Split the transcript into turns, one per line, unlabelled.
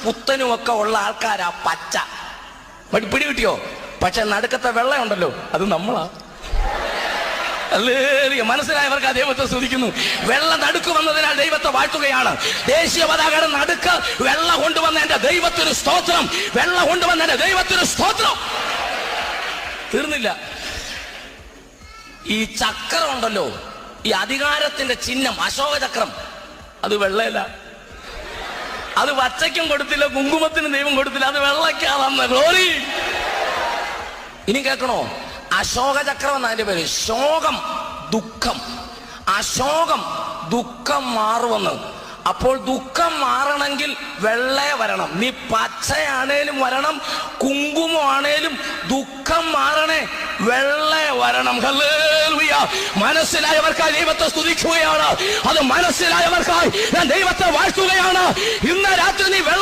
പുത്തനും ഒക്കെ ഉള്ള ആൾക്കാരാ പച്ച. പിടി കിട്ടിയോ? പക്ഷെ നടുക്കത്തെ വെള്ളയുണ്ടല്ലോ, അത് നമ്മളാ. മനസ്സിലായവർക്ക് ആ ദൈവത്തെ സ്തുതിക്കുന്നു. വെള്ള നടുക്ക് വന്നതിനാൽ ദൈവത്തെ വാഴ്ത്തുകയാണ്. ദേശീയ പതാകയുടെ നടുക്ക് വെള്ള കൊണ്ടുവന്ന എന്റെ ദൈവത്തിന് സ്തോത്രം, വെള്ള കൊണ്ടുവന്ന എന്റെ ദൈവത്തിന് സ്തോത്രം. തീർന്നില്ല. ഈ ചക്രം ഉണ്ടല്ലോ, ഈ അധികാരത്തിന്റെ ചിഹ്നം അശോക ചക്രം, അത് വെള്ളയല്ല. അത് പച്ചയ്ക്കും കൊടുത്തില്ല, കുങ്കുമത്തിന് ദൈവം കൊടുത്തില്ല, അത് വെള്ളയ്ക്കാ വന്ന ഗ്ലോറി. ഇനി കേൾക്കണോ? അശോക ചക്രം എന്ന അതിന്റെ പേര്. ശോകം ദുഃഖം, അശോകം ദുഃഖം മാറുമെന്ന്. അപ്പോൾ ദുഃഖം മാറണമെങ്കിൽ വെള്ളയെ വരണം. നീ പച്ചയാണേലും വരണം, കുങ്കുമമാണേലും ദുഃഖം മാറണേ വെള്ളയെ വരണം. ഹല്ലേലൂയ. മനസ്സിലായവർക്കായി ദൈവത്തെ സ്തുതിക്കുകയാണ്. അത് മനസ്സിലായവർക്കായി ഞാൻ ദൈവത്തെ വാഴ്ത്തുകയാണ്. ഇന്ന് രാത്രി നീ വെള്ള